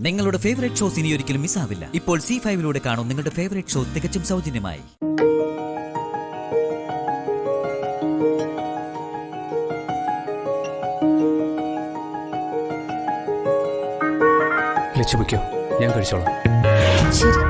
നിങ്ങളുടെ favourite shows ഇനി ഒരിക്കലും മിസ്സാവില്ല. ഇപ്പോൾ C5 കാണും നിങ്ങളുടെ ഫേവറേറ്റ് ഷോ തികച്ചും സൗജന്യമായി. ലക്ഷ്മിക്കോ, ഞാൻ കഴിച്ചോളാം. ശരി.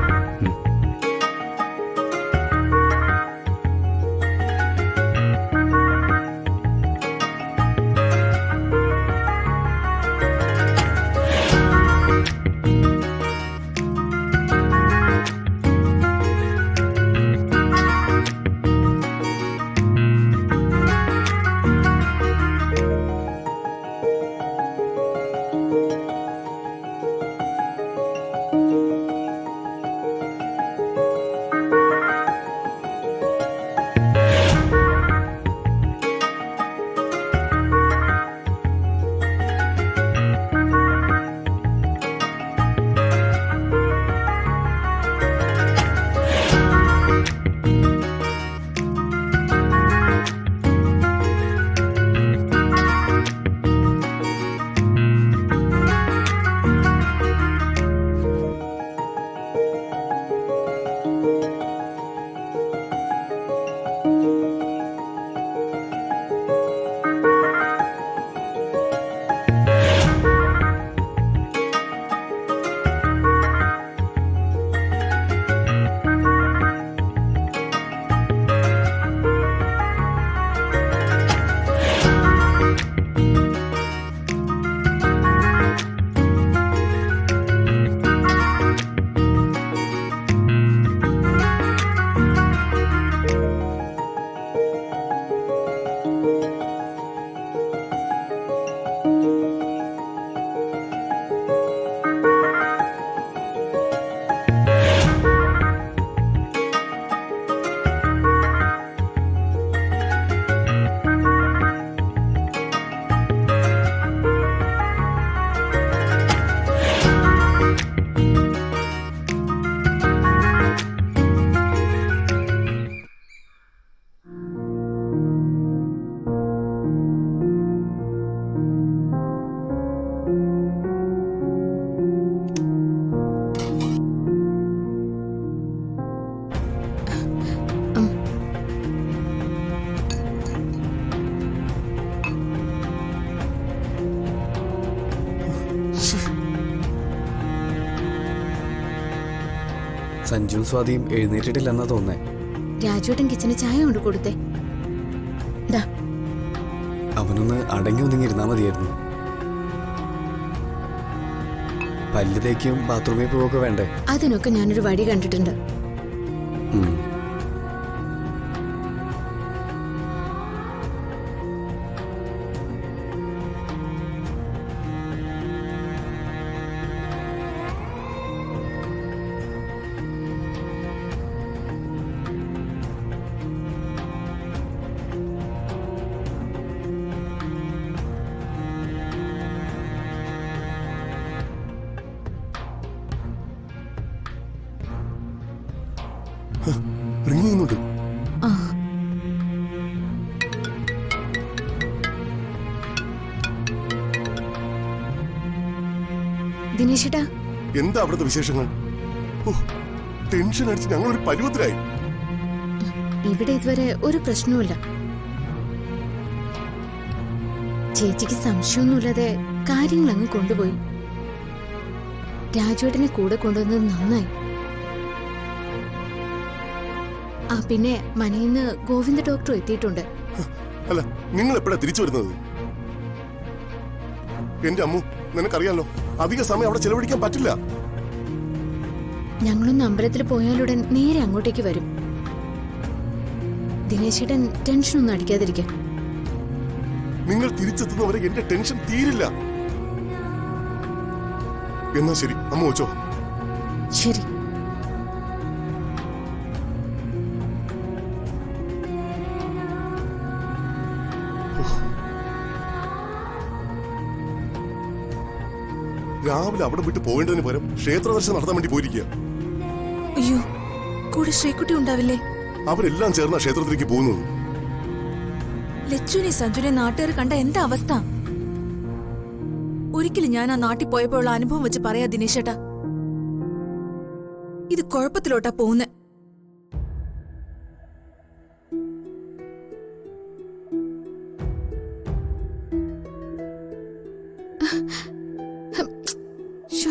സഞ്ജുവും സ്വാതിയും എഴുന്നേറ്റിട്ടില്ലെന്നാ തോന്നേ. രാജുവേട്ടൻ കിച്ചന് ചായ കൊണ്ട് കൊടുത്തേ. ദാ. അവനൊന്ന് അടങ്ങി ഒതുങ്ങിയിരുന്നാ മതിയായിരുന്നു. പല്ല് തേക്കും ബാത്റൂമിൽ പോവൊക്കെ വേണ്ടേ? അതിനൊക്കെ ഞാനൊരു വഴി കണ്ടിട്ടുണ്ട്. ദിനേശേട്ടാ, എന്താ അവിടുത്തെ വിശേഷങ്ങൾ? ടെൻഷൻ അടിച്ച് ഞങ്ങൾ ഒരു പരുവത്തിലായി. ഇവിടെ ഇതുവരെ ഒരു പ്രശ്നവുമില്ല. ചേച്ചിക്ക് സംശയമൊന്നുമില്ലാതെ കാര്യങ്ങൾ അങ്ങ് കൊണ്ടുപോയി. രാജുവേട്ടനെ കൂടെ കൊണ്ടുവന്നത് നന്നായി. പിന്നെ മനയിന്ന് ഗോവിന്ദ ഡോക്ടർ എത്തിയിട്ടുണ്ട്. അല്ല, നിങ്ങൾ എപ്പോഴാ തിരിച്ചു വരുന്നത്? എന്റെ അമ്മു, നിനക്കറിയാലോ, അധിക സമയം അവിടെ ചെലവഴിക്കാൻ പറ്റില്ല. ഞങ്ങളൊന്ന് അമ്പലത്തിൽ പോയാലുടൻ നേരെ അങ്ങോട്ടേക്ക് വരും. ദിനേശേട്ടൻ ടെൻഷനൊന്നും അടിക്കാതിരിക്കാം. നിങ്ങൾ തിരിച്ചെത്തുന്നവരെ എന്റെ ടെൻഷൻ തീരില്ല. എന്നാ ശരി, അമ്മ വെച്ചോ. ശരി. രാവിലെ അവിടെ വിട്ട് പോകേണ്ടതിന് പകരം ക്ഷേത്ര ദർശനം നടത്താൻ വേണ്ടി പോയിരിക്കുക. അയ്യോ, കൂടെ ശ്രീകുട്ടി ഉണ്ടാവില്ലേ? അവരെല്ലാം ചേർന്ന ക്ഷേത്രത്തിലേക്ക് പോകുന്നത്. ലച്ചുനെ സഞ്ജുനെ നാട്ടുകാർ കണ്ട എന്താ അവസ്ഥ? ഒരിക്കലും ഞാൻ ആ നാട്ടിൽ പോയപ്പോഴുള്ള അനുഭവം വെച്ച് പറയാ ദിനേശേട്ടാ. ഇത് കുഴപ്പത്തിലോട്ടാ പോകുന്നേ. ശ്ശോ.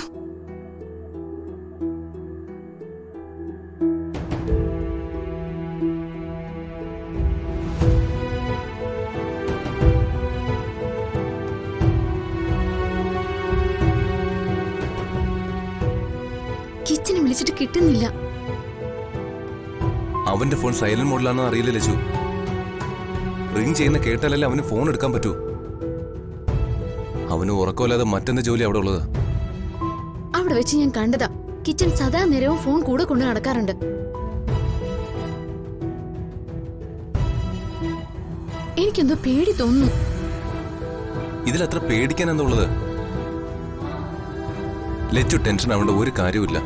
കിച്ചനെ വിളിച്ചിട്ട് കിട്ടുന്നില്ല. അവന്റെ ഫോൺ സൈലന്റ് മോഡിലാണെന്ന് അറിയില്ല ലച്ചു. റിംഗ് ചെയ്യുന്ന കേട്ടാലല്ലേ അവന് ഫോൺ എടുക്കാൻ പറ്റൂ. അവന് ഉറക്കമില്ലാതെ മറ്റെന്ത് ജോലി അവിടെ ഉള്ളത്? അവിടെ വെച്ച് ഞാൻ കണ്ടതാ. കിച്ചൻ സദാ നേരവും ഫോൺ കൂടെ കൊണ്ട് നടക്കാറുണ്ട്. എനിക്കെന്തോ പേടി തോന്നുന്നു. ഇതിലത്ര പേടിക്കാൻ എന്താ ഉള്ളത്? ലച്ചു ടെൻഷൻ ആവേണ്ട ഒരു കാര്യമില്ല.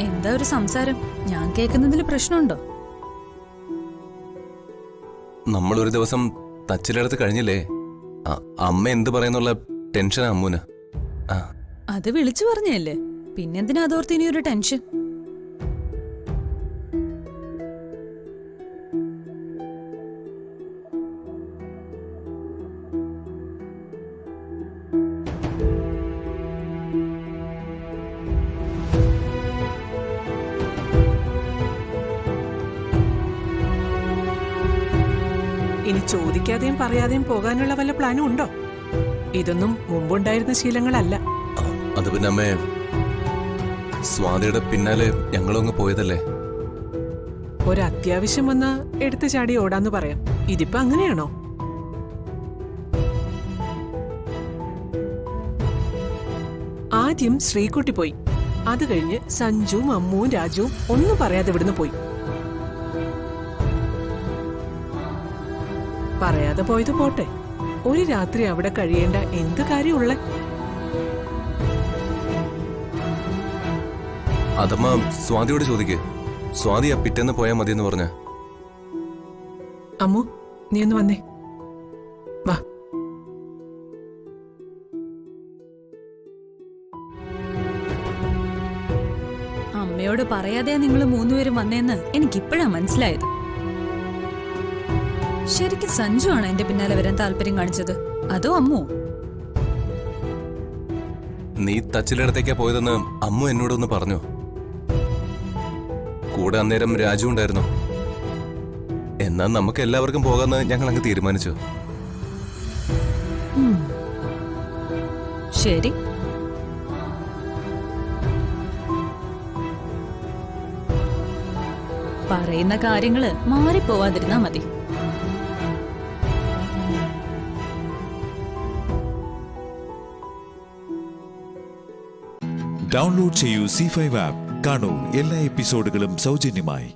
എന്താ ഒരു സംസാരം? ഞാൻ കേൾക്കുന്നതിൽ പ്രശ്നമുണ്ടോ? നമ്മൾ ഒരു ദിവസം തച്ചിലെടുത്ത് കഴിഞ്ഞില്ലേ? അമ്മ എന്ത് പറയുന്നുള്ള ടെൻഷനാ അമ്മൂന്. അത് വിളിച്ചു പറഞ്ഞല്ലേ, പിന്നെന്തിനാ അതോർത്ത് ഇനി ഒരു ടെൻഷൻ? ഇനി ചോദിക്കാതെയും പറയാതെയും പോകാനുള്ള വല്ല പ്ലാനും ഉണ്ടോ? ഇതൊന്നും മുമ്പുണ്ടായിരുന്ന ശീലങ്ങളല്ല. അത് പിന്നെ അമ്മേ, സ്വാതിയുടെ പിന്നാലെ ഞങ്ങളങ്ങ് പോയതല്ലേ. ഒരത്യാവശ്യം വന്നാ എടുത്തു ചാടി ഓടാന്ന് പറയാം. ഇതിപ്പോ അങ്ങനെയാണോ? ആദ്യം ശ്രീകുട്ടി പോയി. അത് കഴിഞ്ഞ് സഞ്ജുവും അമ്മുവും രാജുവും ഒന്നും പറയാതെ ഇവിടുന്ന് പോയി. പറയാതെ പോയത് പോട്ടെ, ഒരു രാത്രി അവിടെ കഴിയേണ്ട എന്ത് കാര്യമുള്ള? അതമ്മ സ്വാതിയോട് ചോദിക്ക്. സ്വാതി ആ പിറ്റേന്ന് പോയാൽ മതിയെന്ന് പറഞ്ഞ. അമ്മു, നീ ഒന്ന് വന്നേ, വാ. അമ്മയോട് പറയാതെ നിങ്ങൾ മൂന്നുപേരും വന്നേന്ന് എനിക്കിപ്പോഴാ മനസ്സിലായത്. ശരിക്കും സഞ്ജു ആണ് എന്റെ പിന്നാലെ വരാൻ താല്പര്യം കാണിച്ചത്, അതോ അമ്മു? നീ തച്ചിലടത്തേക്കാ പോയതെന്ന് അമ്മു എന്നോടൊന്ന് പറഞ്ഞു. കൂടെ അന്നേരം രാജു ഉണ്ടായിരുന്നു. എന്നാ നമുക്ക് എല്ലാവർക്കും പോകാന്ന് ഞങ്ങൾ അങ്ങ് തീരുമാനിച്ചു. ശരി. പറയുന്ന കാര്യങ്ങള് മാറിപ്പോവാതിരുന്നാ മതി. ഡൗൺലോഡ് ചെയ്യൂ C5 ആപ്പ്. കാണൂ എല്ലാ എപ്പിസോഡുകളും സൗജന്യമായി.